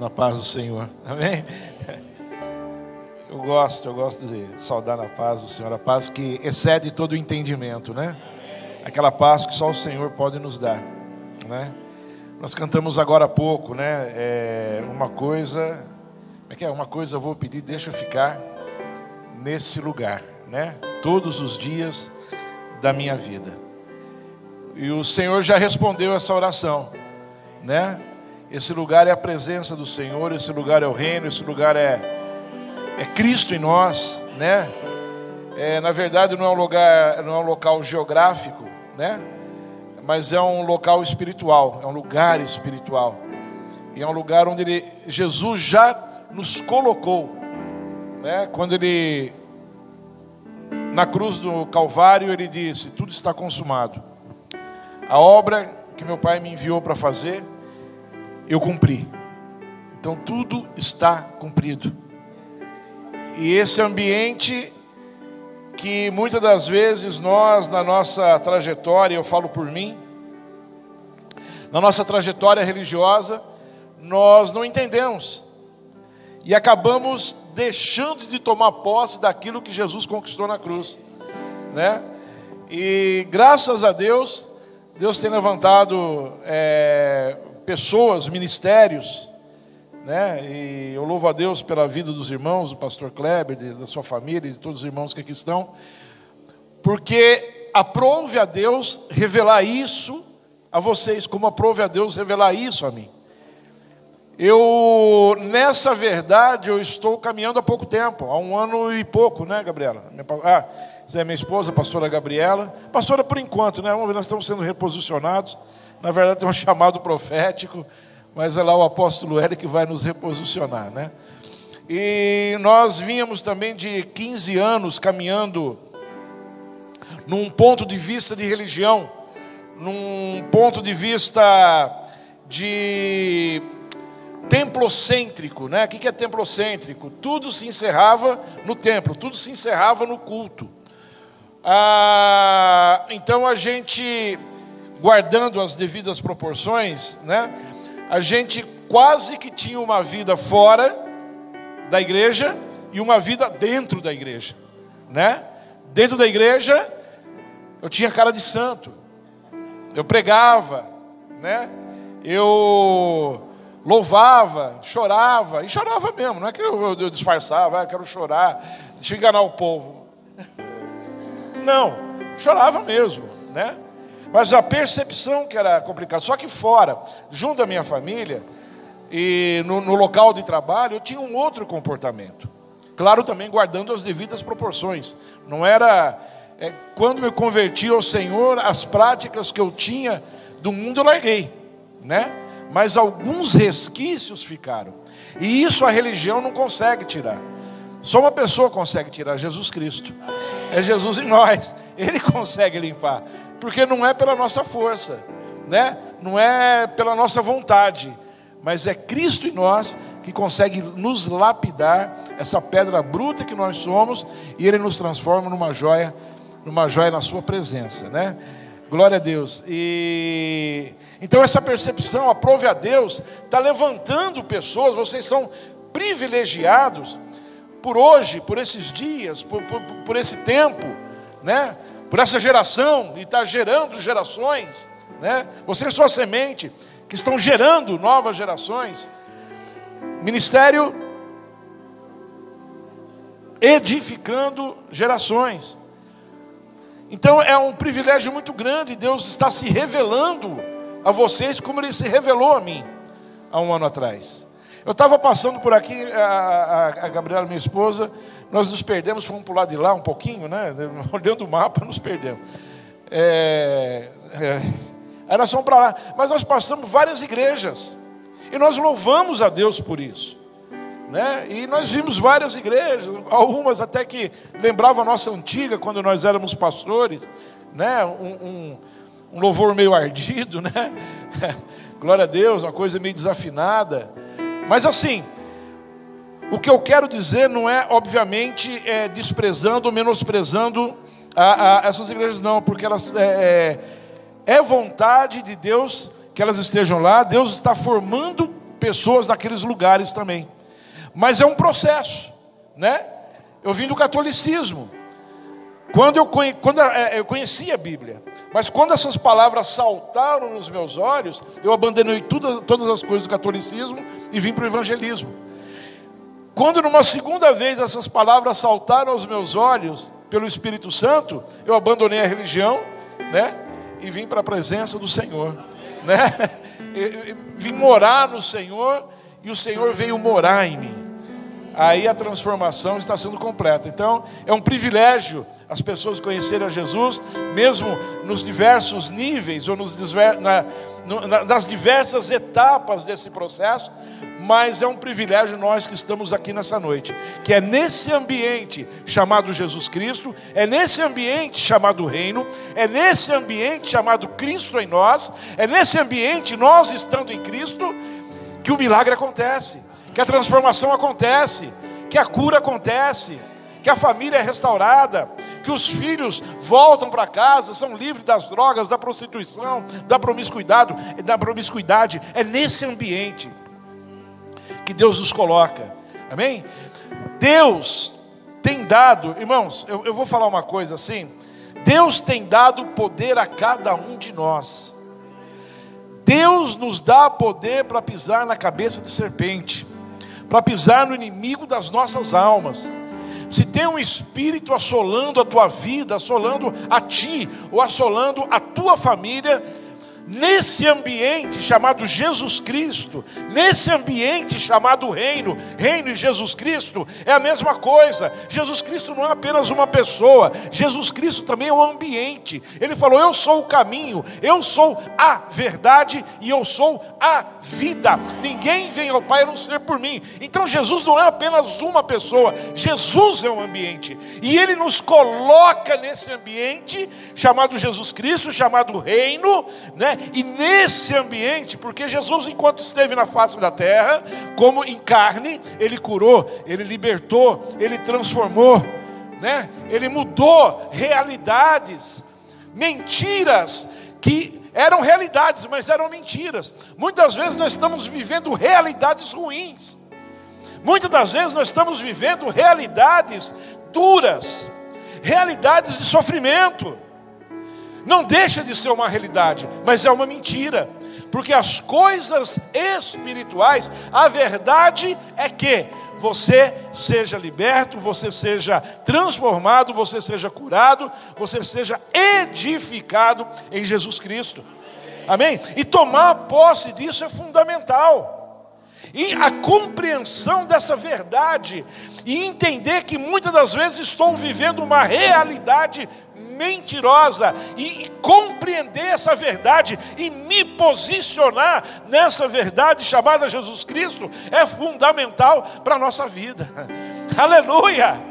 na paz do Senhor, amém? Eu gosto de saudar na paz do Senhor, a paz que excede todo o entendimento, né? Aquela paz que só o Senhor pode nos dar, né? Nós cantamos agora há pouco, né? Uma coisa eu vou pedir, deixa eu ficar nesse lugar, né? Todos os dias da minha vida. E o Senhor já respondeu essa oração, né? Esse lugar é a presença do Senhor, esse lugar é o reino, esse lugar é Cristo em nós, né? Na verdade não é um local geográfico, né? Mas é um local espiritual, é um lugar espiritual. E é um lugar onde Jesus já nos colocou, né? Quando ele, na cruz do Calvário, ele disse: tudo está consumado. A obra que meu Pai me enviou para fazer, eu cumpri. Então tudo está cumprido. E esse ambiente que muitas das vezes nós, na nossa trajetória, eu falo por mim, na nossa trajetória religiosa, nós não entendemos. E acabamos deixando de tomar posse daquilo que Jesus conquistou na cruz, né? E graças a Deus, Deus tem levantado pessoas, ministérios, né? E eu louvo a Deus pela vida dos irmãos, do pastor Kleber, da sua família, de todos os irmãos que aqui estão, porque aprove a Deus revelar isso a vocês, como aprove a Deus revelar isso a mim. Nessa verdade, eu estou caminhando há pouco tempo, há 1 ano e pouco, né, Gabriela? Essa é minha esposa, a pastora Gabriela. Pastora por enquanto, né? Vamos ver, nós estamos sendo reposicionados. Na verdade, tem um chamado profético, mas é lá o apóstolo Hélio que vai nos reposicionar, né? E nós vínhamos também de 15 anos caminhando num ponto de vista de religião, num ponto de vista de templocêntrico, né? O que é templocêntrico? Tudo se encerrava no templo, tudo se encerrava no culto. Então a gente, guardando as devidas proporções, né? A gente quase que tinha uma vida fora da igreja e uma vida dentro da igreja, né? Dentro da igreja eu tinha cara de santo, eu pregava, né? Eu louvava, chorava, e chorava mesmo, não é que eu disfarçava, eu quero chorar, deixa eu enganar o povo. Não, chorava mesmo, né? Mas a percepção que era complicada, só que fora, junto à minha família, e no local de trabalho, eu tinha um outro comportamento. Claro, também guardando as devidas proporções. Não era... quando me converti ao Senhor, as práticas que eu tinha do mundo eu larguei, né? Mas alguns resquícios ficaram. E isso a religião não consegue tirar. Só uma pessoa consegue tirar: Jesus Cristo. É Jesus em nós. Ele consegue limpar. Porque não é pela nossa força, né? Não é pela nossa vontade, mas é Cristo em nós que consegue nos lapidar essa pedra bruta que nós somos, e Ele nos transforma numa joia na sua presença, né? Glória a Deus. E então essa percepção, aprove a Deus, está levantando pessoas. Vocês são privilegiados por hoje, por esses dias, por esse tempo, né? Por essa geração, e está gerando gerações, né? Vocês são a semente que estão gerando novas gerações. Ministério edificando gerações. Então é um privilégio muito grande. Deus está se revelando a vocês como Ele se revelou a mim há 1 ano atrás. Eu estava passando por aqui, a Gabriela, minha esposa, nós nos perdemos, fomos para o lado de lá um pouquinho, né? Olhando o mapa, nos perdemos. Aí nós fomos para lá, mas nós passamos várias igrejas, e nós louvamos a Deus por isso, né? E nós vimos várias igrejas, algumas até que lembravam a nossa antiga, quando nós éramos pastores, né? Um louvor meio ardido, né? Glória a Deus, uma coisa meio desafinada. Mas assim, o que eu quero dizer não é, obviamente, desprezando ou menosprezando essas igrejas, não, porque elas é vontade de Deus que elas estejam lá. Deus está formando pessoas naqueles lugares também. Mas é um processo, né? Eu vim do catolicismo. Quando eu conhecia a Bíblia, mas quando essas palavras saltaram nos meus olhos, eu abandonei todas as coisas do catolicismo e vim para o evangelismo. Quando numa segunda vez essas palavras saltaram aos meus olhos, pelo Espírito Santo, eu abandonei a religião, né? E vim para a presença do Senhor, né? Eu vim morar no Senhor e o Senhor veio morar em mim. Aí a transformação está sendo completa. Então é um privilégio as pessoas conhecerem a Jesus, mesmo nos diversos níveis ou nas diversas etapas desse processo. Mas é um privilégio nós que estamos aqui nessa noite, que é nesse ambiente chamado Jesus Cristo, é nesse ambiente chamado Reino, é nesse ambiente chamado Cristo em nós, é nesse ambiente, nós estando em Cristo, que o milagre acontece, que a transformação acontece, que a cura acontece, que a família é restaurada, que os filhos voltam para casa, são livres das drogas, da prostituição, da promiscuidade. É nesse ambiente que Deus nos coloca, amém? Deus tem dado, irmãos, eu vou falar uma coisa assim, Deus tem dado poder a cada um de nós. Deus nos dá poder para pisar na cabeça de serpente, para pisar no inimigo das nossas almas. Se tem um espírito assolando a tua vida, assolando a ti, ou assolando a tua família, nesse ambiente chamado Jesus Cristo, nesse ambiente chamado Reino e Jesus Cristo, é a mesma coisa. Jesus Cristo não é apenas uma pessoa, Jesus Cristo também é um ambiente. Ele falou: eu sou o caminho, eu sou a verdade e eu sou a vida. Ninguém vem ao Pai a não ser por mim. Então Jesus não é apenas uma pessoa, Jesus é um ambiente. E Ele nos coloca nesse ambiente chamado Jesus Cristo, chamado Reino, né? E nesse ambiente, porque Jesus, enquanto esteve na face da terra, como em carne, Ele curou, Ele libertou, Ele transformou, né? Ele mudou realidades, mentiras que eram realidades, mas eram mentiras. Muitas vezes nós estamos vivendo realidades ruins, muitas das vezes nós estamos vivendo realidades duras, realidades de sofrimento. Não deixa de ser uma realidade, mas é uma mentira. Porque as coisas espirituais, a verdade é que você seja liberto, você seja transformado, você seja curado, você seja edificado em Jesus Cristo. Amém? E tomar posse disso é fundamental. E a compreensão dessa verdade e entender que muitas das vezes estou vivendo uma realidade mentirosa e compreender essa verdade e me posicionar nessa verdade chamada Jesus Cristo é fundamental para a nossa vida. Aleluia!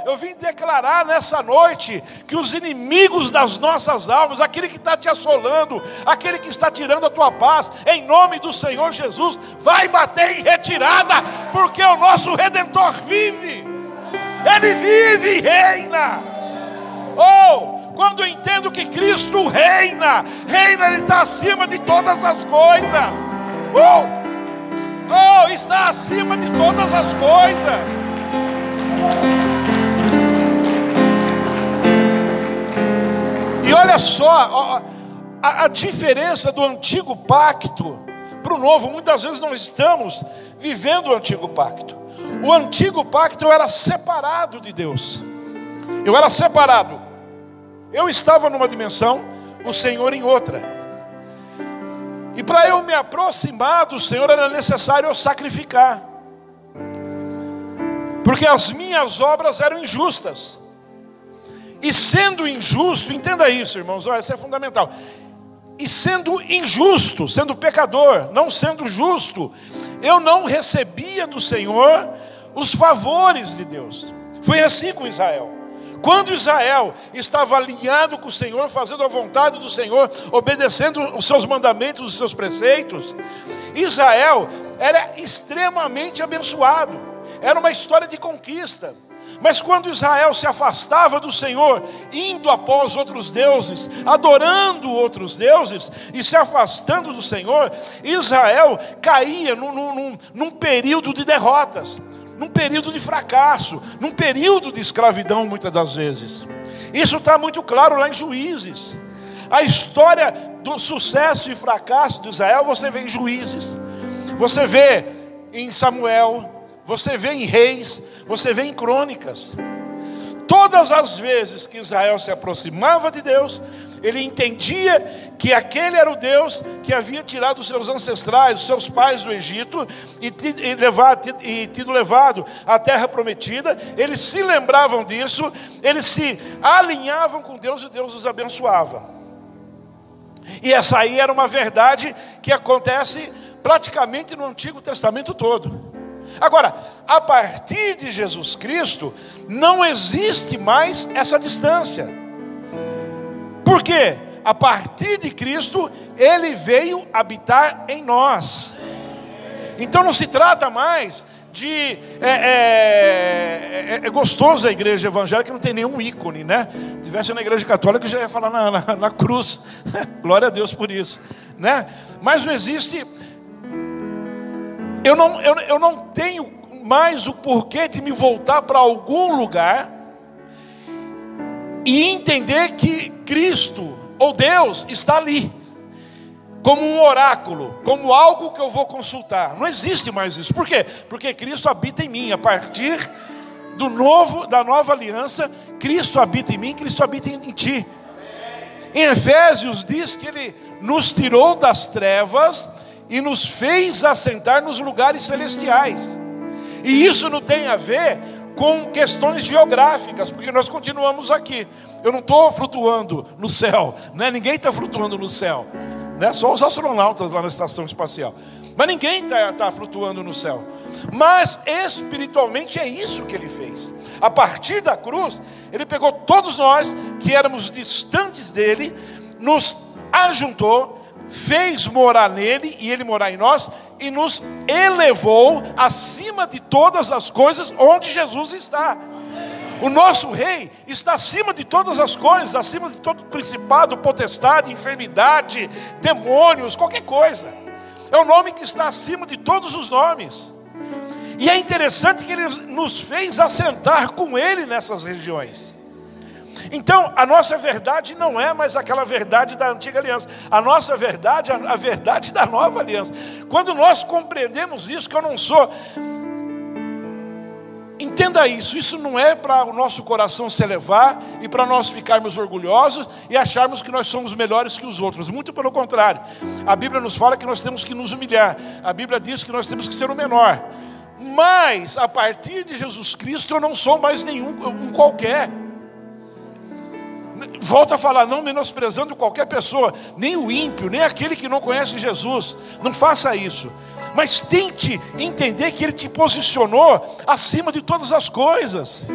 Eu vim declarar nessa noite que os inimigos das nossas almas, aquele que está te assolando, aquele que está tirando a tua paz, em nome do Senhor Jesus, vai bater em retirada, porque o nosso Redentor vive. Ele vive e reina. Quando eu entendo que Cristo reina, Ele está acima de todas as coisas. Está acima de todas as coisas. E olha só, a diferença do antigo pacto para o novo. Muitas vezes nós estamos vivendo o antigo pacto. O antigo pacto eu era separado de Deus. Eu era separado. Eu estava numa dimensão, o Senhor em outra. E para eu me aproximar do Senhor era necessário eu sacrificar. Porque as minhas obras eram injustas. E sendo injusto, entenda isso, irmãos, olha, isso é fundamental. E sendo injusto, sendo pecador, não sendo justo, eu não recebia do Senhor os favores de Deus. Foi assim com Israel. Quando Israel estava alinhado com o Senhor, fazendo a vontade do Senhor, obedecendo os seus mandamentos, os seus preceitos, Israel era extremamente abençoado. Era uma história de conquista. Mas quando Israel se afastava do Senhor, indo após outros deuses, adorando outros deuses e se afastando do Senhor, Israel caía num período de derrotas, num período de fracasso, num período de escravidão muitas das vezes. Isso está muito claro lá em Juízes. A história do sucesso e fracasso de Israel você vê em Juízes, você vê em Samuel, você vê em Reis, você vê em Crônicas. Todas as vezes que Israel se aproximava de Deus, ele entendia que aquele era o Deus que havia tirado os seus ancestrais, os seus pais do Egito e tido levado à terra prometida. Eles se lembravam disso, eles se alinhavam com Deus e Deus os abençoava. E essa aí era uma verdade que acontece praticamente no Antigo Testamento todo. Agora, a partir de Jesus Cristo, não existe mais essa distância. Por quê? A partir de Cristo, Ele veio habitar em nós. Então não se trata mais de... É gostoso a igreja evangélica, não tem nenhum ícone, né? Se tivesse na igreja católica, eu já ia falar na cruz. Glória a Deus por isso, né? Mas não existe... Eu não tenho mais o porquê de me voltar para algum lugar e entender que Cristo ou Deus está ali, como um oráculo, como algo que eu vou consultar. Não existe mais isso. Por quê? Porque Cristo habita em mim. A partir da nova aliança, Cristo habita em mim, Cristo habita em ti. Em Efésios diz que Ele nos tirou das trevas e nos fez assentar nos lugares celestiais. E isso não tem a ver com questões geográficas, porque nós continuamos aqui. Eu não estou flutuando no céu, né? Ninguém está flutuando no céu, né? Só os astronautas lá na estação espacial. Mas ninguém está flutuando no céu. Mas espiritualmente é isso que Ele fez. A partir da cruz, Ele pegou todos nós que éramos distantes dEle, nos ajuntou, fez morar nele e ele morar em nós, e nos elevou acima de todas as coisas onde Jesus está. O nosso rei está acima de todas as coisas, acima de todo principado, potestade, enfermidade, demônios, qualquer coisa. É o nome que está acima de todos os nomes. E é interessante que ele nos fez assentar com ele nessas regiões. Então, a nossa verdade não é mais aquela verdade da antiga aliança. A nossa verdade é a verdade da nova aliança. Quando nós compreendemos isso, que eu não sou... Entenda isso. Isso não é para o nosso coração se elevar e para nós ficarmos orgulhosos e acharmos que nós somos melhores que os outros. Muito pelo contrário. A Bíblia nos fala que nós temos que nos humilhar. A Bíblia diz que nós temos que ser o menor. Mas, a partir de Jesus Cristo, eu não sou mais um qualquer. Volto a falar, não menosprezando qualquer pessoa, nem o ímpio, nem aquele que não conhece Jesus. Não faça isso. Mas tente entender que Ele te posicionou acima de todas as coisas.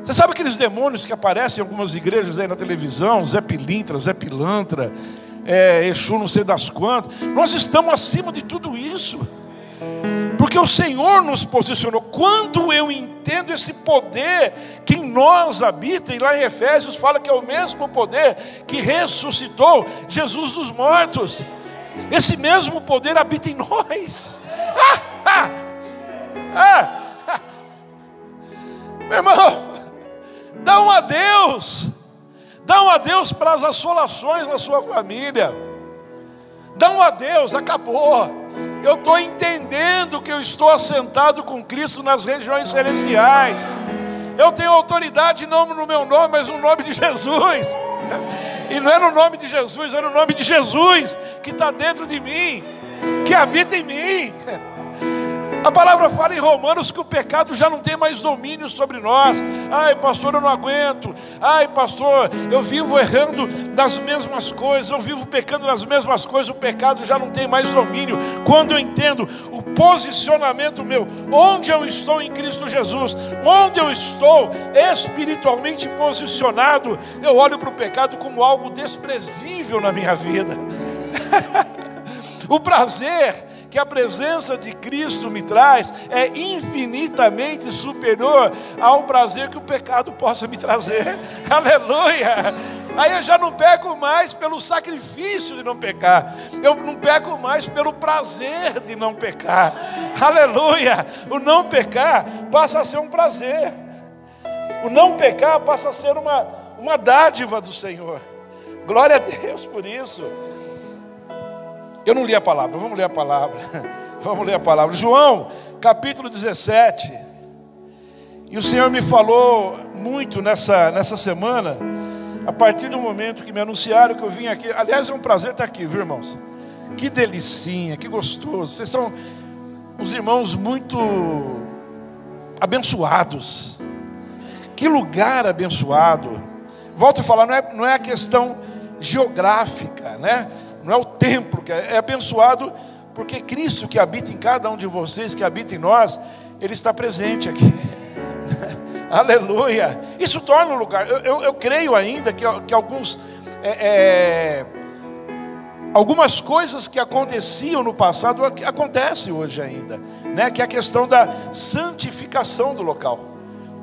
Você sabe aqueles demônios que aparecem em algumas igrejas aí na televisão? Zé Pilintra, Zé Pilantra, Exu não sei das quantas. Nós estamos acima de tudo isso, porque o Senhor nos posicionou. Quando eu entendo esse poder que em nós habita, e lá em Efésios fala que é o mesmo poder que ressuscitou Jesus dos mortos, esse mesmo poder habita em nós. Meu irmão, dá um adeus para as assolações na sua família. Dá um adeus, acabou. Eu estou entendendo que eu estou assentado com Cristo nas regiões celestiais. Eu tenho autoridade não no meu nome, mas no nome de Jesus. E não é no nome de Jesus, é no nome de Jesus que está dentro de mim, que habita em mim. A palavra fala em Romanos que o pecado já não tem mais domínio sobre nós. Ai, pastor, eu não aguento. Ai, pastor, eu vivo errando nas mesmas coisas, eu vivo pecando nas mesmas coisas. O pecado já não tem mais domínio. Quando eu entendo o posicionamento meu, onde eu estou em Cristo Jesus, onde eu estou espiritualmente posicionado, eu olho para o pecado como algo desprezível na minha vida. O prazer que a presença de Cristo me traz é infinitamente superior ao prazer que o pecado possa me trazer. Aleluia! Aí eu já não peco mais pelo sacrifício de não pecar, eu não peco mais pelo prazer de não pecar. Aleluia! O não pecar passa a ser um prazer, o não pecar passa a ser uma dádiva do Senhor. Glória a Deus por isso. Eu não li a palavra, vamos ler a palavra. Vamos ler a palavra. João, capítulo 17. E o Senhor me falou muito nessa semana, a partir do momento que me anunciaram que eu vim aqui. Aliás, é um prazer estar aqui, viu, irmãos? Que delicinha, que gostoso. Vocês são uns irmãos muito abençoados. Que lugar abençoado. Volto a falar, não é a questão geográfica, né? Não é o templo que é abençoado, porque Cristo que habita em cada um de vocês, que habita em nós, Ele está presente aqui. Aleluia. Isso torna um lugar. Eu creio ainda que algumas coisas que aconteciam no passado acontecem hoje ainda, né? Que é a questão da santificação do local,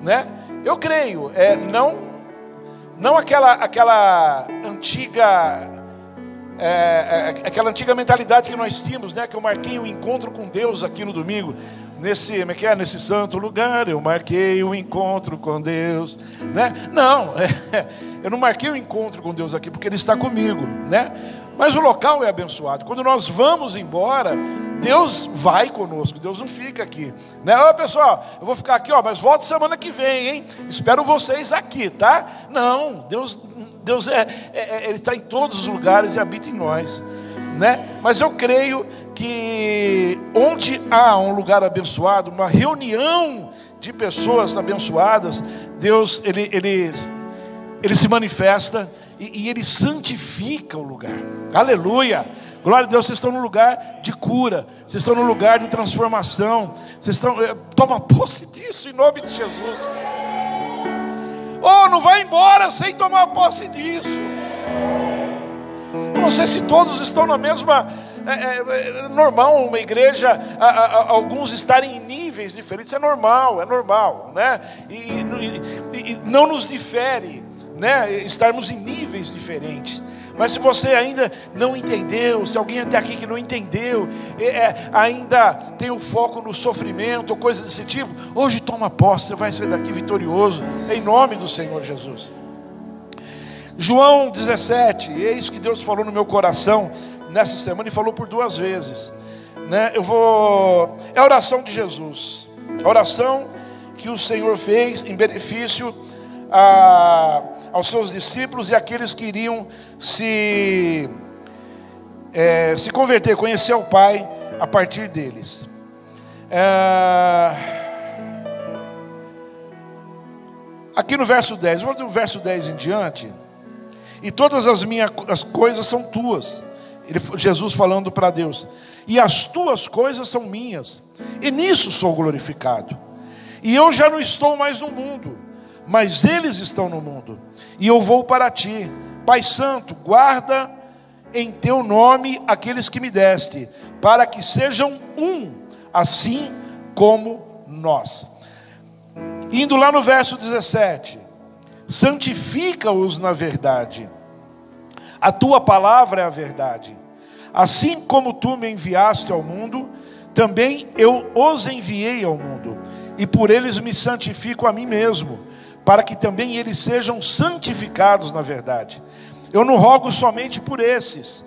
né? Eu creio, não aquela antiga aquela antiga mentalidade que nós tínhamos, né? Que eu marquei um encontro com Deus aqui no domingo, nesse santo lugar, eu marquei um encontro com Deus, né? Não, eu não marquei um encontro com Deus aqui porque Ele está comigo, né? Mas o local é abençoado. Quando nós vamos embora, Deus vai conosco, Deus não fica aqui, né? Ô pessoal, eu vou ficar aqui, mas volto semana que vem, hein? Espero vocês aqui, tá? Não, Deus Ele está em todos os lugares e habita em nós, né? Mas eu creio que onde há um lugar abençoado, uma reunião de pessoas abençoadas, Deus ele se manifesta e Ele santifica o lugar. Aleluia! Glória a Deus, vocês estão no lugar de cura, vocês estão no lugar de transformação, toma posse disso em nome de Jesus. Não vai embora sem tomar posse disso. Não sei se todos estão na mesma. É normal uma igreja, alguns estarem em níveis diferentes, é normal, né? E não nos difere, né? Estarmos em níveis diferentes. Mas se você ainda não entendeu, se alguém até aqui que não entendeu, ainda tem o foco no sofrimento ou coisa desse tipo, hoje toma posse, você vai sair daqui vitorioso, em nome do Senhor Jesus. João 17, é isso que Deus falou no meu coração nessa semana, e falou por 2 vezes, né? É a oração de Jesus, a oração que o Senhor fez em benefício aos seus discípulos e aqueles que iriam se converter, conhecer o Pai a partir deles. Aqui no verso 10, vou do verso 10 em diante. E todas as coisas são tuas. Jesus falando para Deus. E as tuas coisas são minhas. E nisso sou glorificado. E eu já não estou mais no mundo, mas eles estão no mundo. E eu vou para ti. Pai Santo, guarda em teu nome aqueles que me deste, para que sejam um, assim como nós. Indo lá no verso 17. Santifica-os na verdade. A tua palavra é a verdade. Assim como tu me enviaste ao mundo, também eu os enviei ao mundo. E por eles me santifico a mim mesmo, para que também eles sejam santificados na verdade. Eu não rogo somente por esses,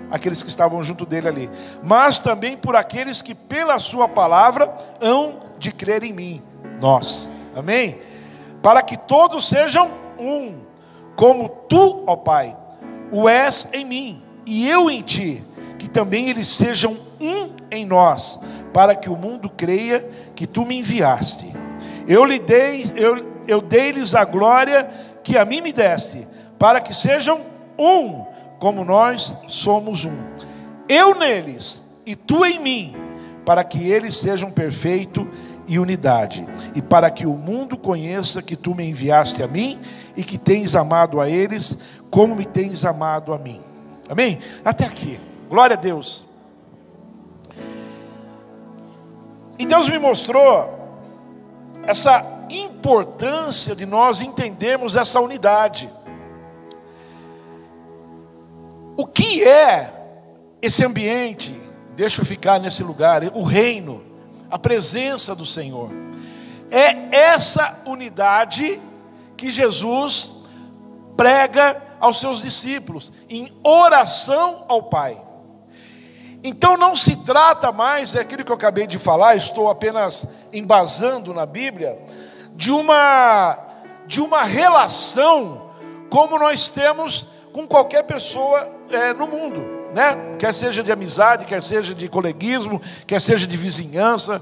aqueles que estavam junto dele ali, mas também por aqueles que pela sua palavra hão de crer em mim, nós. Amém? Para que todos sejam um, como tu, ó Pai, o és em mim, e eu em ti, que também eles sejam um em nós, para que o mundo creia que tu me enviaste. Eu dei-lhes a glória que a mim me deste, para que sejam um, como nós somos um. Eu neles, e tu em mim, para que eles sejam perfeitos e unidade, e para que o mundo conheça que tu me enviaste a mim, e que tens amado a eles, como me tens amado a mim. Amém? Até aqui, glória a Deus. E Deus me mostrou essa importância de nós entendermos essa unidade. O que é esse ambiente? Deixa eu ficar nesse lugar. O reino, a presença do Senhor. É essa unidade que Jesus prega aos seus discípulos, em oração ao Pai. Então não se trata mais, é aquilo que eu acabei de falar, estou apenas embasando na Bíblia, de uma relação como nós temos com qualquer pessoa no mundo, né? Quer seja de amizade, quer seja de coleguismo, quer seja de vizinhança,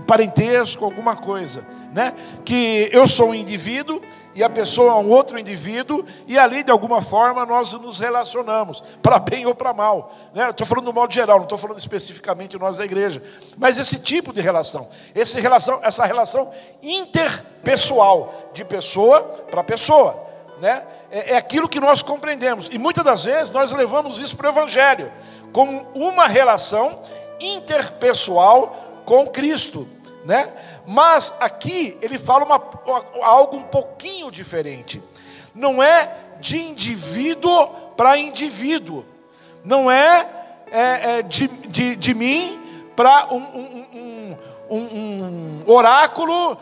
parentesco, alguma coisa, né? Que eu sou um indivíduo e a pessoa é um outro indivíduo, e ali de alguma forma nós nos relacionamos, para bem ou para mal, né? Estou falando do modo geral, não estou falando especificamente nós da igreja, mas esse tipo de relação, essa relação interpessoal, de pessoa para pessoa, né? É aquilo que nós compreendemos, e muitas das vezes nós levamos isso para o Evangelho, como uma relação interpessoal com Cristo, né? Mas aqui ele fala algo um pouquinho diferente. Não é de indivíduo para indivíduo. Não é, de mim para um oráculo,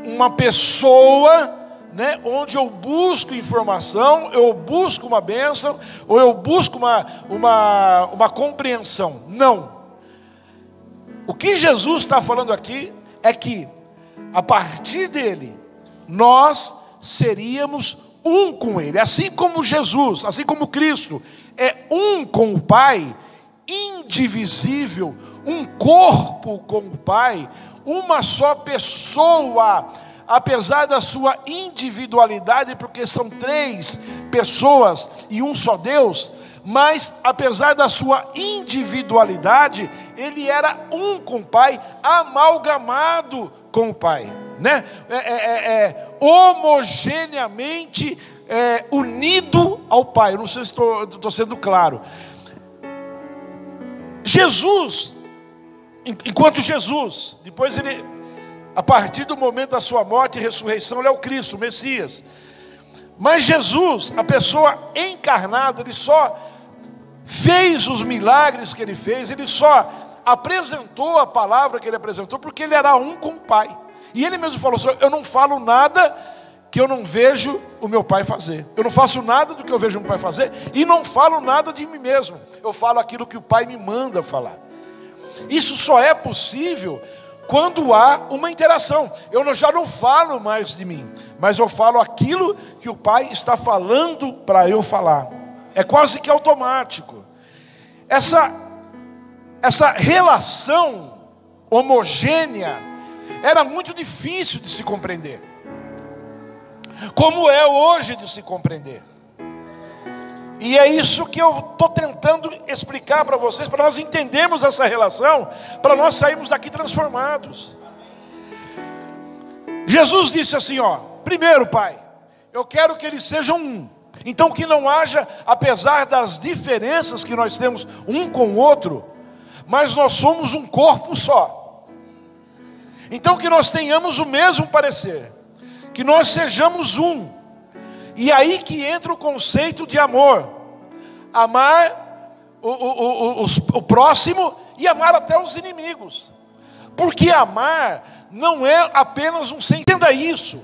uma pessoa, né, onde eu busco informação, eu busco uma bênção, ou eu busco uma compreensão. Não. O que Jesus está falando aqui é que, a partir dele, nós seríamos um com ele. Assim como Jesus, assim como Cristo é um com o Pai, indivisível, um corpo com o Pai, uma só pessoa, apesar da sua individualidade, porque são 3 pessoas e um só Deus, mas apesar da sua individualidade, ele era um com o Pai, amalgamado com o Pai, né? Homogeneamente unido ao Pai. Eu não sei se estou sendo claro. Jesus, enquanto Jesus, depois ele, a partir do momento da sua morte e ressurreição, ele é o Cristo, o Messias. Mas Jesus, a pessoa encarnada, ele só fez os milagres que ele fez, ele só apresentou a palavra que ele apresentou, porque ele era um com o Pai. E ele mesmo falou assim: eu não falo nada que eu não vejo o meu Pai fazer. Eu não faço nada do que eu vejo o meu Pai fazer, e não falo nada de mim mesmo. Eu falo aquilo que o Pai me manda falar. Isso só é possível quando há uma interação. Eu já não falo mais de mim, mas eu falo aquilo que o Pai está falando para eu falar. É quase que automático. Essa relação homogênea era muito difícil de se compreender, como é hoje de se compreender. E é isso que eu estou tentando explicar para vocês, para nós entendermos essa relação, para nós sairmos daqui transformados. Jesus disse assim, primeiro, Pai, eu quero que eles sejam um. Então que não haja, apesar das diferenças que nós temos um com o outro, mas nós somos um corpo só. Então que nós tenhamos o mesmo parecer, que nós sejamos um. E aí que entra o conceito de amor. Amar o próximo e amar até os inimigos. Porque amar não é apenas um sentimento. Entenda isso.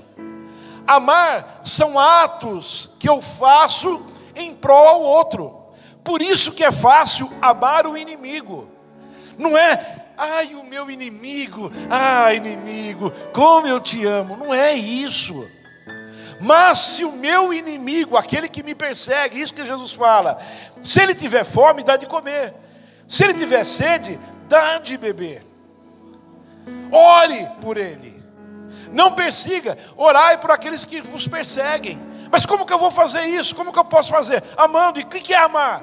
Amar são atos que eu faço em prol ao outro. Por isso que é fácil amar o inimigo. Não é, ai, o meu inimigo, inimigo, como eu te amo. Não é isso. Mas se o meu inimigo, aquele que me persegue, isso que Jesus fala, se ele tiver fome, dá de comer. Se ele tiver sede, dá de beber. Ore por ele. Não persiga, orai por aqueles que vos perseguem. Mas como que eu vou fazer isso? Como que eu posso fazer? Amando. E o que é amar?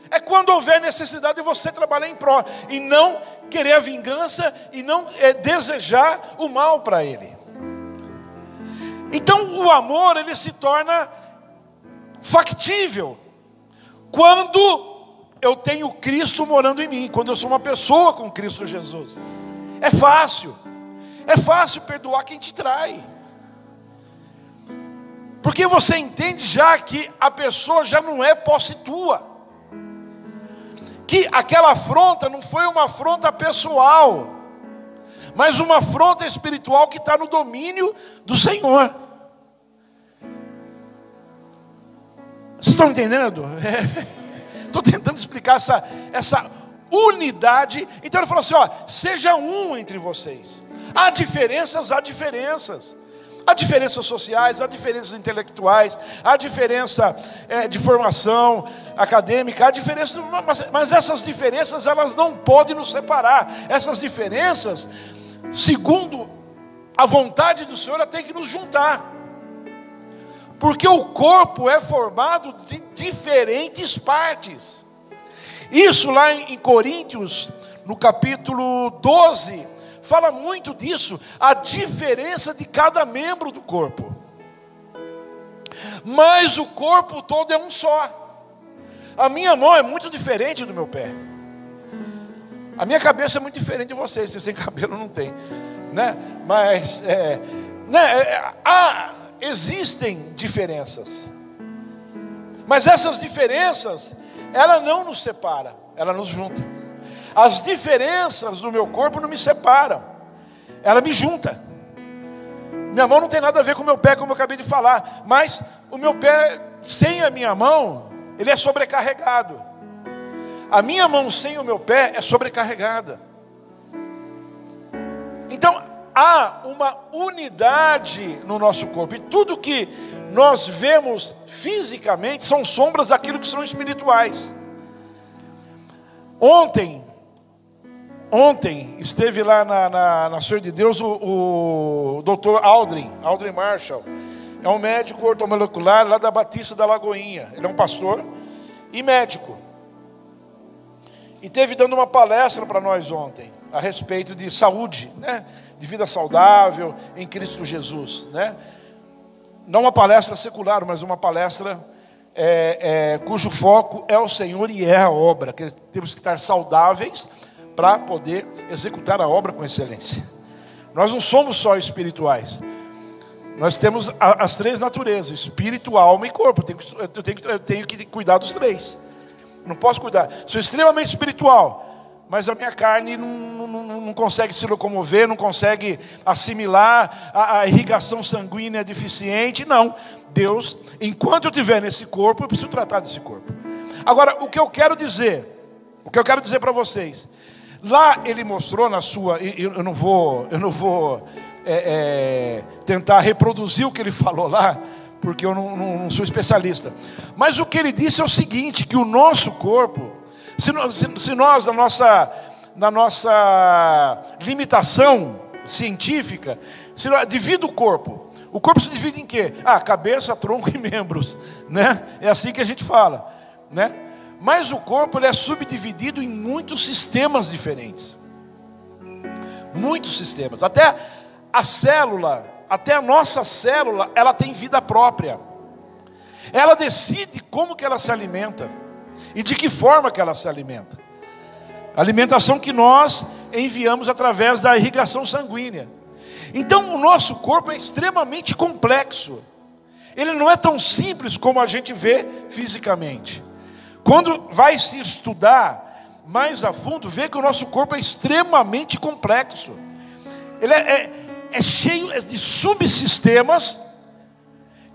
É quando houver necessidade de você trabalhar em prol, e não querer a vingança, e não desejar o mal para ele. Então o amor, ele se torna factível quando eu tenho Cristo morando em mim, quando eu sou uma pessoa com Cristo Jesus. É fácil perdoar quem te trai. Porque você entende já que a pessoa já não é posse tua. Que aquela afronta não foi uma afronta pessoal, mas uma afronta espiritual que está no domínio do Senhor. Vocês estão entendendo? Estou tentando explicar essa unidade. Então ele falou assim, ó, seja um entre vocês. Há diferenças. Há diferenças sociais, há diferenças intelectuais, há diferença de formação acadêmica, há diferenças, mas essas diferenças elas não podem nos separar. Essas diferenças, segundo a vontade do Senhor, ela tem que nos juntar. Porque o corpo é formado de diferentes partes. Isso lá em Coríntios, no capítulo 12, fala muito disso, a diferença de cada membro do corpo. Mas o corpo todo é um só. A minha mão é muito diferente do meu pé. A minha cabeça é muito diferente de vocês. Vocês têm cabelo, não tem, né? Mas existem diferenças. Mas essas diferenças, ela não nos separa, ela nos junta. As diferenças do meu corpo não me separam, ela me junta. Minha mão não tem nada a ver com o meu pé, como eu acabei de falar. Mas o meu pé sem a minha mão, ele é sobrecarregado. A minha mão sem o meu pé é sobrecarregada. Então há uma unidade no nosso corpo. E tudo que nós vemos fisicamente são sombras daquilo que são espirituais. Ontem esteve lá na Senhor de Deus o Dr. Aldrin Marshall. É um médico ortomolecular lá da Batista da Lagoinha. Ele é um pastor e médico. E esteve dando uma palestra para nós ontem a respeito de saúde, né? De vida saudável em Cristo Jesus, né? Não uma palestra secular, mas uma palestra cujo foco é o Senhor e é a obra. Que temos que estar saudáveis para poder executar a obra com excelência. Nós não somos só espirituais. Nós temos as três naturezas: espírito, alma e corpo. Eu tenho que cuidar dos três. Não posso cuidar. Sou extremamente espiritual, mas a minha carne não consegue se locomover, não consegue assimilar, a irrigação sanguínea é deficiente. Não, Deus, enquanto eu estiver nesse corpo, eu preciso tratar desse corpo. Agora, o que eu quero dizer para vocês, lá ele mostrou na sua, eu não vou tentar reproduzir o que ele falou lá, porque eu não sou especialista. Mas o que ele disse é o seguinte, que o nosso corpo, se nós na nossa limitação científica, divide o corpo se divide em quê? Cabeça, tronco e membros, né? É assim que a gente fala, né? Mas o corpo ele é subdividido em muitos sistemas diferentes. Muitos sistemas. Até a nossa célula, ela tem vida própria. Ela decide como que ela se alimenta e de que forma que ela se alimenta. A alimentação que nós enviamos através da irrigação sanguínea. Então o nosso corpo é extremamente complexo. Ele não é tão simples como a gente vê fisicamente. Quando vai se estudar mais a fundo, vê que o nosso corpo é extremamente complexo. Ele é cheio de subsistemas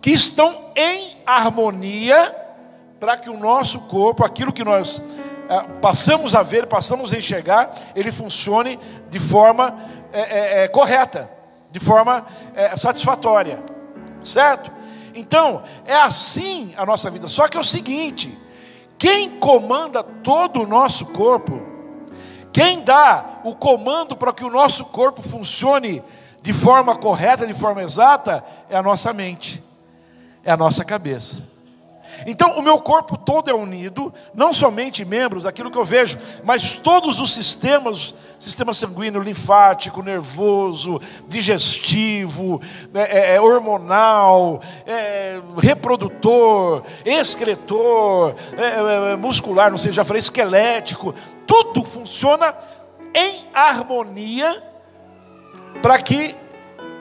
que estão em harmonia para que o nosso corpo, aquilo que nós passamos a ver, passamos a enxergar, ele funcione de forma correta, de forma satisfatória, certo? Então, é assim a nossa vida. Só que é o seguinte, quem comanda todo o nosso corpo, quem dá o comando para que o nosso corpo funcione de forma correta, de forma exata, é a nossa mente, é a nossa cabeça. Então o meu corpo todo é unido, não somente membros, aquilo que eu vejo, mas todos os sistemas, sistema sanguíneo, linfático, nervoso, digestivo, hormonal, reprodutor, excretor, muscular, não sei, já falei, esquelético, tudo funciona em harmonia para que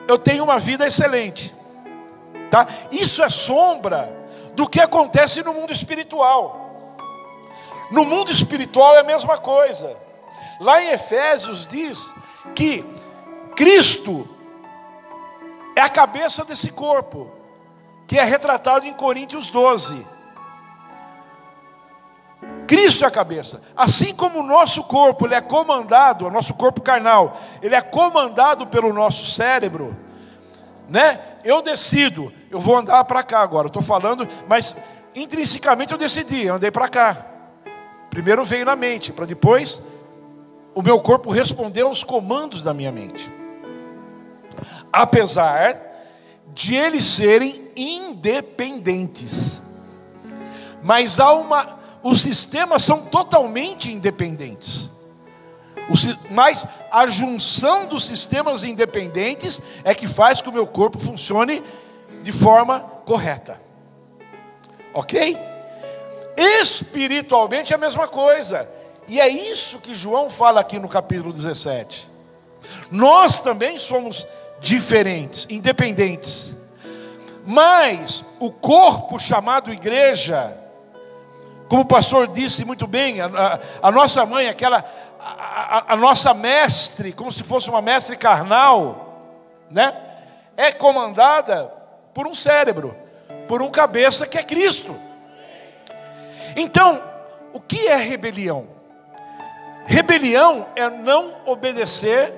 eu tenha uma vida excelente, tá? Isso é sombra do que acontece no mundo espiritual. No mundo espiritual é a mesma coisa. Lá em Efésios diz que Cristo é a cabeça desse corpo, que é retratado em Coríntios 12. Cristo é a cabeça. Assim como o nosso corpo, ele é comandado, o nosso corpo carnal, ele é comandado pelo nosso cérebro, né? Eu decido, eu vou andar para cá agora, eu estou falando, mas intrinsecamente eu decidi, eu andei para cá. Primeiro veio na mente, para depois o meu corpo responder aos comandos da minha mente. Apesar de eles serem independentes, mas os sistemas são totalmente independentes. Mas a junção dos sistemas independentes é que faz que o meu corpo funcione de forma correta. Ok? Espiritualmente é a mesma coisa. E é isso que João fala aqui no capítulo 17. Nós também somos diferentes, independentes. Mas o corpo chamado igreja, como o pastor disse muito bem, a nossa mãe, a nossa mestre, como se fosse uma mestre carnal, né? É comandada por um cérebro, por um cabeça que é Cristo. Então, o que é rebelião? Rebelião é não obedecer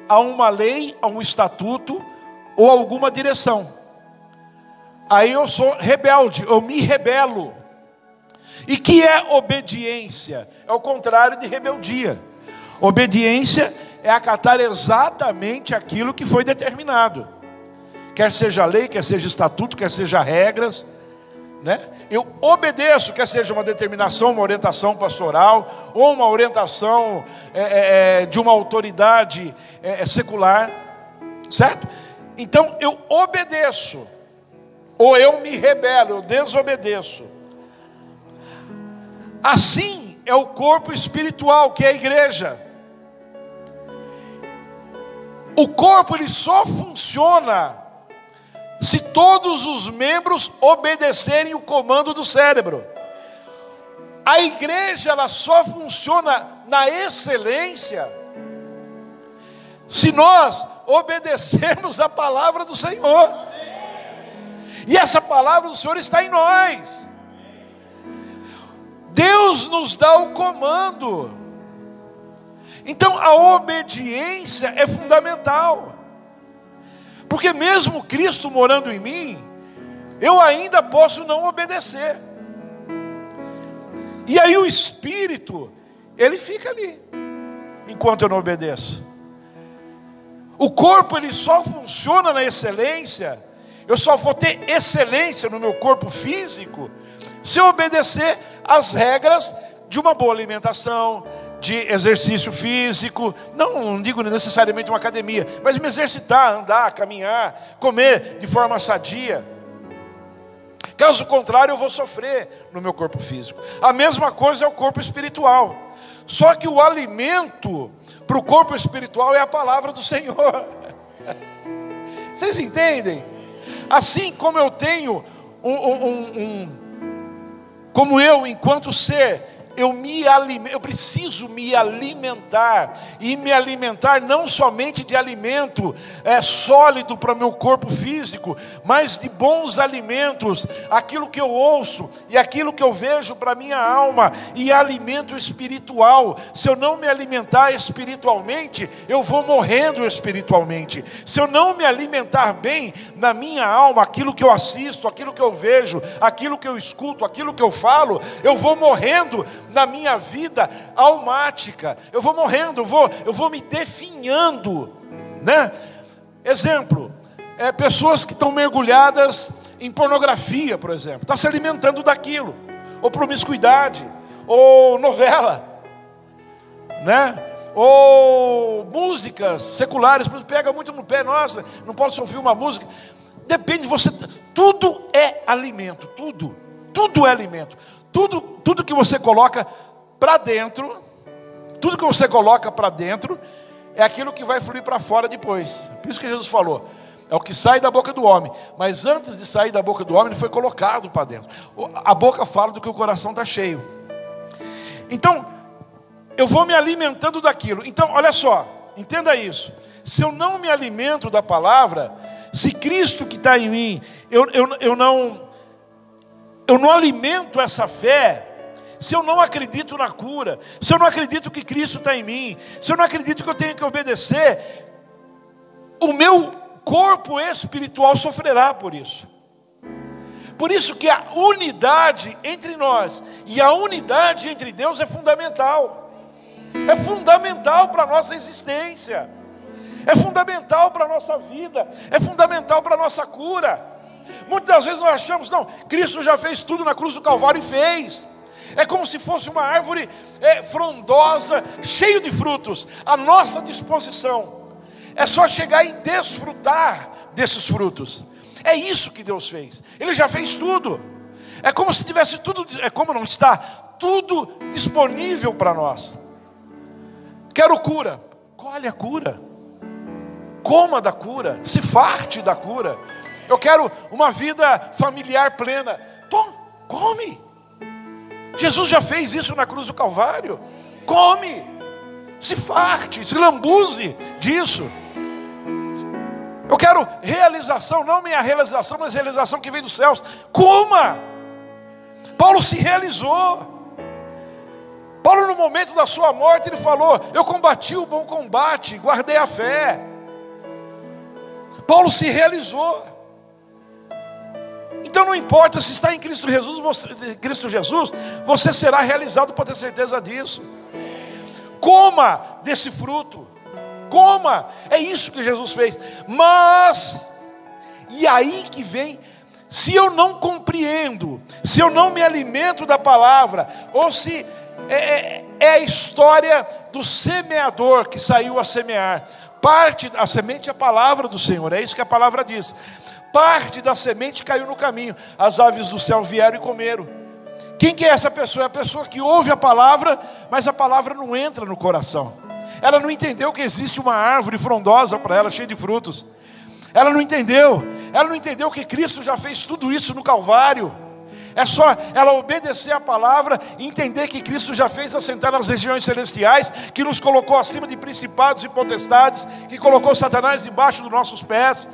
a uma lei, a um estatuto ou alguma direção. Aí eu sou rebelde, eu me rebelo. E que é obediência? É o contrário de rebeldia. Obediência é acatar exatamente aquilo que foi determinado. Quer seja lei, quer seja estatuto, quer seja regras, né? Eu obedeço, quer seja uma determinação, uma orientação pastoral, ou uma orientação de uma autoridade secular, certo? Então eu obedeço, ou eu me rebelo, eu desobedeço. Assim é o corpo espiritual, que é a igreja. O corpo ele só funciona se todos os membros obedecerem o comando do cérebro. A igreja ela só funciona na excelência se nós obedecermos a palavra do Senhor. E essa palavra do Senhor está em nós. Deus nos dá o comando. Então a obediência é fundamental. Porque mesmo Cristo morando em mim, eu ainda posso não obedecer. E aí o Espírito, ele fica ali, enquanto eu não obedeço. O corpo, ele só funciona na excelência. Eu só vou ter excelência no meu corpo físico se eu obedecer às regras de uma boa alimentação, de exercício físico, não digo necessariamente uma academia, mas me exercitar, andar, caminhar, comer de forma sadia. Caso contrário, eu vou sofrer no meu corpo físico. A mesma coisa é o corpo espiritual. Só que o alimento para o corpo espiritual é a palavra do Senhor. Vocês entendem? Assim como eu tenho como eu, enquanto ser, eu preciso me alimentar, e me alimentar não somente de alimento sólido para o meu corpo físico, mas de bons alimentos, aquilo que eu ouço e aquilo que eu vejo para a minha alma, e alimento espiritual. Se eu não me alimentar espiritualmente, eu vou morrendo espiritualmente. Se eu não me alimentar bem na minha alma, aquilo que eu assisto, aquilo que eu vejo, aquilo que eu escuto, aquilo que eu falo, eu vou morrendo na minha vida almática, eu vou morrendo, eu vou me definhando, né? Exemplo, pessoas que estão mergulhadas em pornografia, por exemplo, está se alimentando daquilo, ou promiscuidade, ou novela, né? Ou músicas seculares, pega muito no pé, nossa, não posso ouvir uma música. Depende de você, tudo é alimento, tudo é alimento. Tudo que você coloca para dentro, é aquilo que vai fluir para fora depois. Por isso que Jesus falou, é o que sai da boca do homem. Mas antes de sair da boca do homem, ele foi colocado para dentro. A boca fala do que o coração está cheio. Então, eu vou me alimentando daquilo. Então, olha só, entenda isso. Se eu não me alimento da palavra, se Cristo que está em mim, eu não alimento essa fé, se eu não acredito na cura, se eu não acredito que Cristo está em mim, se eu não acredito que eu tenho que obedecer, o meu corpo espiritual sofrerá por isso. Por isso que a unidade entre nós e a unidade entre Deus é fundamental. É fundamental para a nossa existência. É fundamental para a nossa vida. É fundamental para a nossa cura. Muitas das vezes nós achamos, não, Cristo já fez tudo na cruz do Calvário e fez. É como se fosse uma árvore frondosa, cheia de frutos, à nossa disposição. É só chegar e desfrutar desses frutos. É isso que Deus fez. Ele já fez tudo. É como se tivesse tudo, é como não está, tudo disponível para nós. Quero cura, colhe a cura. Coma da cura, se farte da cura. Eu quero uma vida familiar plena. Come. Jesus já fez isso na cruz do Calvário. Come, se farte, se lambuze disso. Eu quero realização, não minha realização, mas realização que vem dos céus. Coma. Paulo se realizou. Paulo, no momento da sua morte, ele falou: eu combati o bom combate, guardei a fé. Paulo se realizou. Então não importa se está em Cristo Jesus, você será realizado, pode ter certeza disso. Coma desse fruto. Coma, é isso que Jesus fez. Mas, e aí que vem, se eu não compreendo, se eu não me alimento da palavra, ou se é a história do semeador que saiu a semear. A semente é a palavra do Senhor, é isso que a palavra diz. Parte da semente caiu no caminho, as aves do céu vieram e comeram. Quem que é essa pessoa? É a pessoa que ouve a palavra, mas a palavra não entra no coração. Ela não entendeu que existe uma árvore frondosa para ela, cheia de frutos. Ela não entendeu que Cristo já fez tudo isso no Calvário. É só ela obedecer a palavra e entender que Cristo já fez assentar nas regiões celestiais, que nos colocou acima de principados e potestades, que colocou Satanás debaixo dos nossos pés.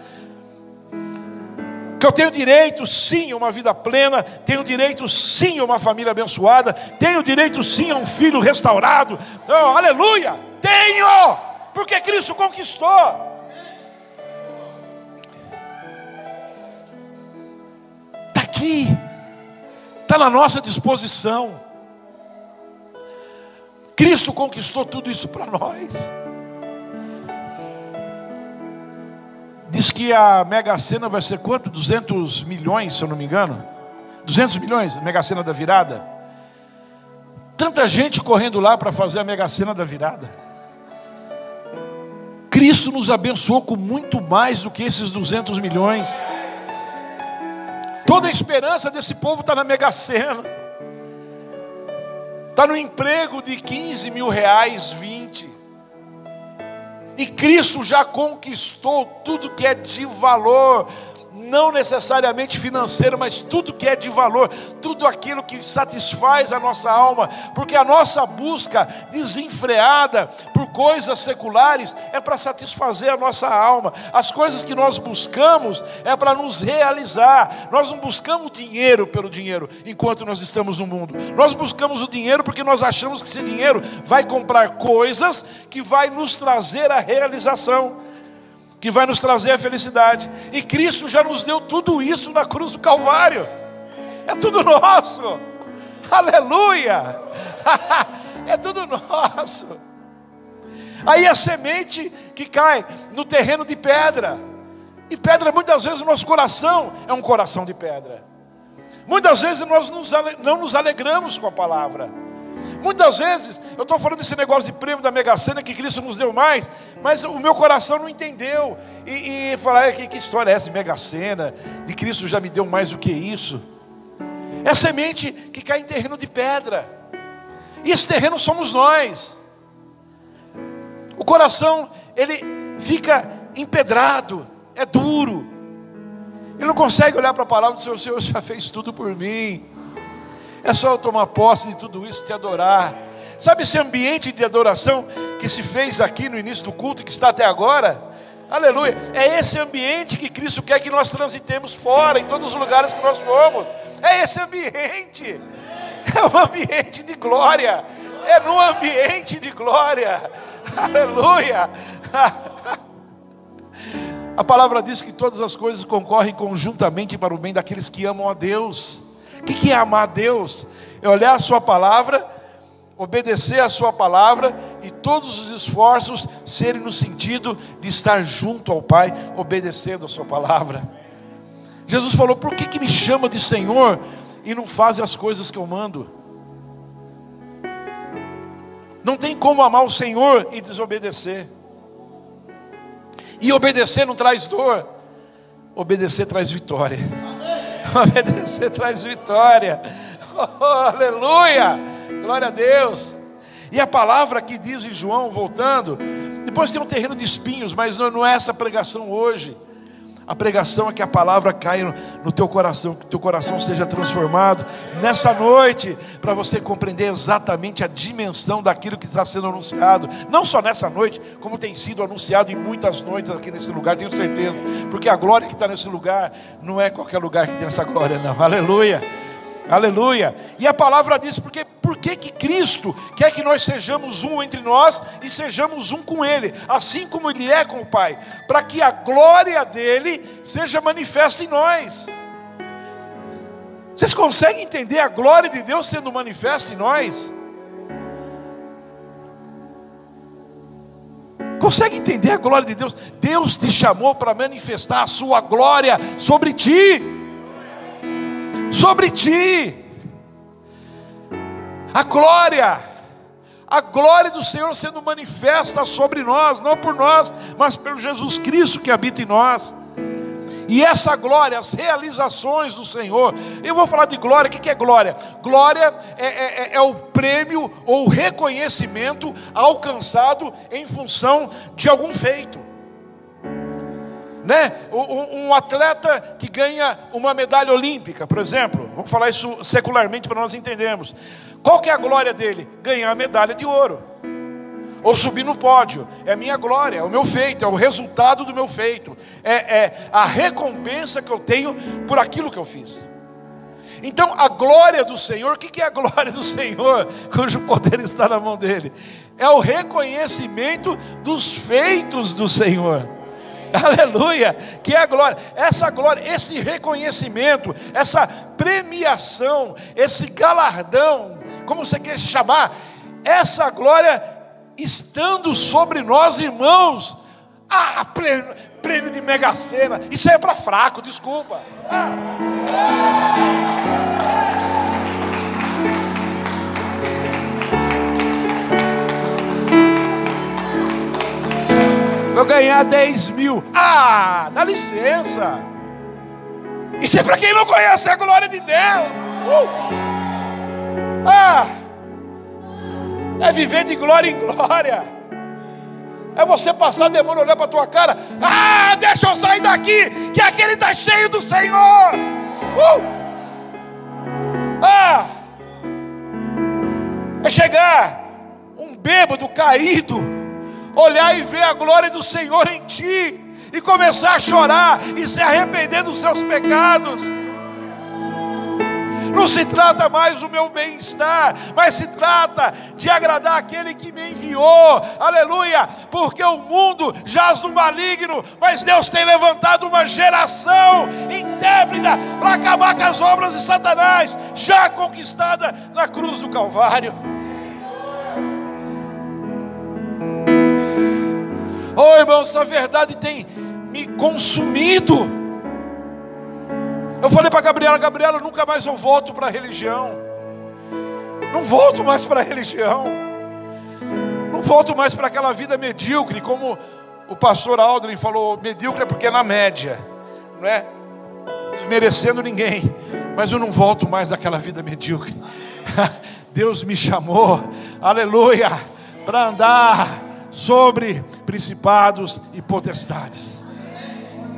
Que eu tenho direito sim a uma vida plena, tenho direito sim a uma família abençoada, tenho direito sim a um filho restaurado. Oh, aleluia! Tenho! Porque Cristo conquistou. Está aqui, está na nossa disposição. Cristo conquistou tudo isso para nós. Diz que a Mega Sena vai ser quanto? 200 milhões, se eu não me engano. 200 milhões, a Mega Sena da virada. Tanta gente correndo lá para fazer a Mega Sena da virada. Cristo nos abençoou com muito mais do que esses 200 milhões. Toda a esperança desse povo está na Mega Sena. Está no emprego de 15 mil reais, 20. E Cristo já conquistou tudo que é de valor, não necessariamente financeiro, mas tudo que é de valor, tudo aquilo que satisfaz a nossa alma, porque a nossa busca desenfreada por coisas seculares é para satisfazer a nossa alma. As coisas que nós buscamos é para nos realizar. Nós não buscamos dinheiro pelo dinheiro enquanto nós estamos no mundo. Nós buscamos o dinheiro porque nós achamos que esse dinheiro vai comprar coisas que vai nos trazer a realização, que vai nos trazer a felicidade. E Cristo já nos deu tudo isso na cruz do Calvário. É tudo nosso. Aleluia. É tudo nosso. Aí a semente que cai no terreno de pedra. E pedra, muitas vezes o nosso coração é um coração de pedra. Muitas vezes nós não nos alegramos com a palavra. Muitas vezes, eu estou falando desse negócio de prêmio da Mega Sena, que Cristo nos deu mais, mas o meu coração não entendeu. E falar, que história é essa, Mega Sena? De Cristo já me deu mais do que isso. É semente que cai em terreno de pedra. E esse terreno somos nós. O coração, ele fica empedrado, é duro. Ele não consegue olhar para a palavra e dizer: o Senhor já fez tudo por mim. É só eu tomar posse de tudo isso e te adorar. Sabe esse ambiente de adoração que se fez aqui no início do culto e que está até agora? Aleluia. É esse ambiente que Cristo quer que nós transitemos fora, em todos os lugares que nós fomos. É esse ambiente. É um ambiente de glória. É num ambiente de glória. Aleluia. A palavra diz que todas as coisas concorrem conjuntamente para o bem daqueles que amam a Deus. O que é amar a Deus? É olhar a sua palavra, obedecer a sua palavra e todos os esforços serem no sentido de estar junto ao Pai, obedecendo a sua palavra. Jesus falou: por que me chama de Senhor e não faz as coisas que eu mando? Não tem como amar o Senhor e desobedecer. E obedecer não traz dor, obedecer traz vitória. Obedecer traz vitória. Oh, aleluia, glória a Deus. E a palavra que diz em João, voltando, depois tem um terreno de espinhos, mas não é essa pregação hoje. A pregação é que a palavra caia no teu coração, que o teu coração seja transformado nessa noite, para você compreender exatamente a dimensão daquilo que está sendo anunciado. Não só nessa noite, como tem sido anunciado em muitas noites aqui nesse lugar, tenho certeza. Porque a glória que está nesse lugar, não é qualquer lugar que tem essa glória, não. Aleluia, aleluia. E a palavra diz: por que Cristo quer que nós sejamos um entre nós e sejamos um com Ele, assim como Ele é com o Pai, para que a glória dEle seja manifesta em nós. Vocês conseguem entender a glória de Deus sendo manifesta em nós? Consegue entender a glória de Deus? Deus te chamou para manifestar a sua glória sobre ti. Sobre ti. A glória do Senhor sendo manifesta sobre nós, não por nós, mas pelo Jesus Cristo que habita em nós. E essa glória, as realizações do Senhor. Eu vou falar de glória. O que é glória? Glória é o prêmio ou o reconhecimento alcançado em função de algum feito, né? Um atleta que ganha uma medalha olímpica, por exemplo, vamos falar isso secularmente para nós entendermos. Qual que é a glória dele? Ganhar a medalha de ouro, ou subir no pódio. É a minha glória, é o meu feito, é o resultado do meu feito, é a recompensa que eu tenho por aquilo que eu fiz. Então a glória do Senhor, o que é a glória do Senhor, cujo poder está na mão dele? É o reconhecimento dos feitos do Senhor. Aleluia, que é a glória. Essa glória, esse reconhecimento, essa premiação, esse galardão, como você quer chamar, essa glória estando sobre nós, irmãos. Prêmio de Mega Sena, isso é para fraco, desculpa. Vou ganhar 10 mil. Dá licença. Isso é para quem não conhece a glória de Deus. É viver de glória em glória. É você passar demônio, olhar para a tua cara. Deixa eu sair daqui, que aquele está cheio do Senhor. É chegar um bêbado caído, olhar e ver a glória do Senhor em ti, e começar a chorar e se arrepender dos seus pecados. Não se trata mais do meu bem-estar, mas se trata de agradar aquele que me enviou. Aleluia, porque o mundo jaz no maligno, mas Deus tem levantado uma geração intrépida para acabar com as obras de Satanás, já conquistada na cruz do Calvário. Irmãos, essa verdade tem me consumido. Eu falei para Gabriela, nunca mais eu volto para a religião. Não volto mais para a religião. Não volto mais para aquela vida medíocre, como o pastor Aldrin falou, medíocre é porque é na média, não é desmerecendo ninguém, mas eu não volto mais daquela vida medíocre. Deus me chamou, aleluia, para andar sobre principados e potestades.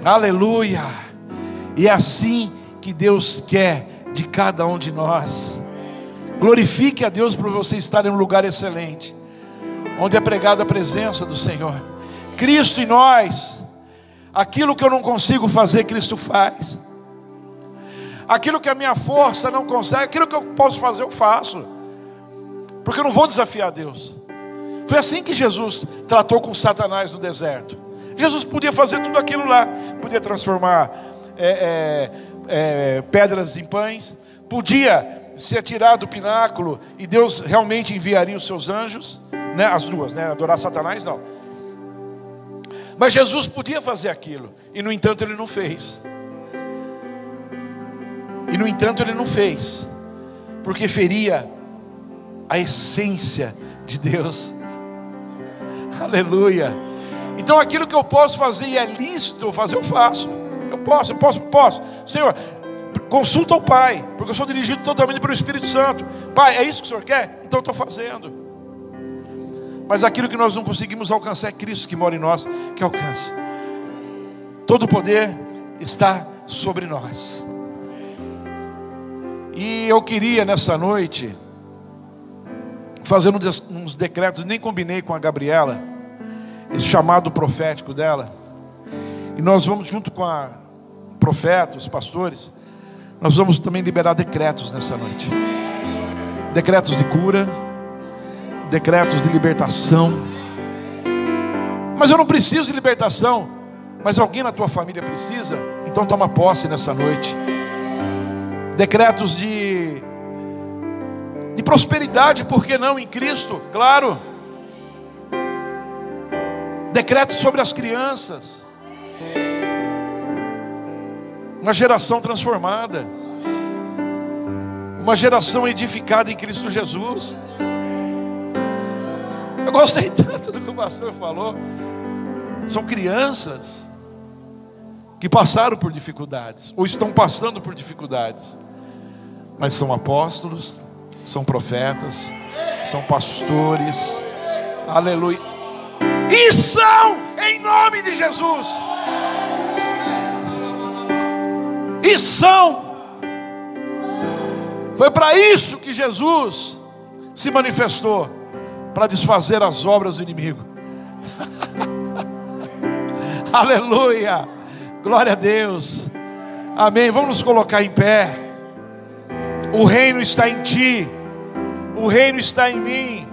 Aleluia! E é assim que Deus quer de cada um de nós. Glorifique a Deus por você estar em um lugar excelente, onde é pregada a presença do Senhor. Cristo em nós. Aquilo que eu não consigo fazer, Cristo faz. Aquilo que a minha força não consegue, aquilo que eu posso fazer, eu faço. Porque eu não vou desafiar Deus. Foi assim que Jesus tratou com Satanás no deserto. Jesus podia fazer tudo aquilo lá. Podia transformar pedras em pães. Podia se atirar do pináculo e Deus realmente enviaria os seus anjos, né? As duas, né? Adorar Satanás não. Mas Jesus podia fazer aquilo, e no entanto ele não fez. E no entanto ele não fez, porque feria a essência de Deus. Aleluia. Então aquilo que eu posso fazer e é lícito fazer, eu faço. Eu posso. Senhor, consulta o Pai, porque eu sou dirigido totalmente pelo Espírito Santo. Pai, é isso que o Senhor quer? Então eu estou fazendo. Mas aquilo que nós não conseguimos alcançar, é Cristo que mora em nós que alcança. Todo o poder está sobre nós. E eu queria nessa noite fazer uns decretos. Nem combinei com a Gabriela esse chamado profético dela. E nós vamos, junto com a profeta, os pastores, nós vamos também liberar decretos nessa noite. Decretos de cura, decretos de libertação. Mas eu não preciso de libertação, mas alguém na tua família precisa. Então toma posse nessa noite. Decretos de prosperidade, por que não, em Cristo? Claro. Decretos sobre as crianças. Uma geração transformada, uma geração edificada em Cristo Jesus. Eu gostei tanto do que o pastor falou. São crianças que passaram por dificuldades, ou estão passando por dificuldades, mas são apóstolos, são profetas, são pastores, aleluia, e são em nome de Jesus. E são. Foi para isso que Jesus se manifestou, para desfazer as obras do inimigo. Aleluia, glória a Deus, amém. Vamos nos colocar em pé. O reino está em ti, o reino está em mim.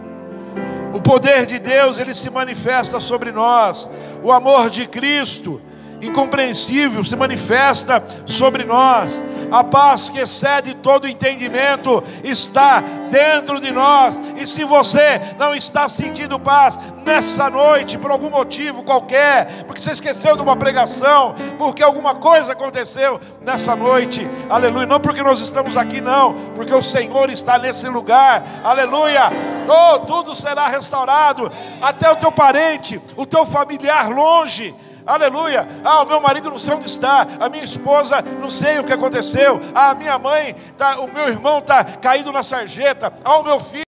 O poder de Deus, ele se manifesta sobre nós. O amor de Cristo, incompreensível, se manifesta sobre nós. A paz que excede todo entendimento está dentro de nós. E se você não está sentindo paz nessa noite, por algum motivo qualquer, porque você esqueceu de uma pregação, porque alguma coisa aconteceu nessa noite, aleluia, não porque nós estamos aqui não, porque o Senhor está nesse lugar, aleluia. Oh, tudo será restaurado, até o teu parente, o teu familiar longe, aleluia. Ah, o meu marido não sei onde está, a minha esposa não sei o que aconteceu, a minha mãe, o meu irmão está caído na sarjeta, ah, o meu filho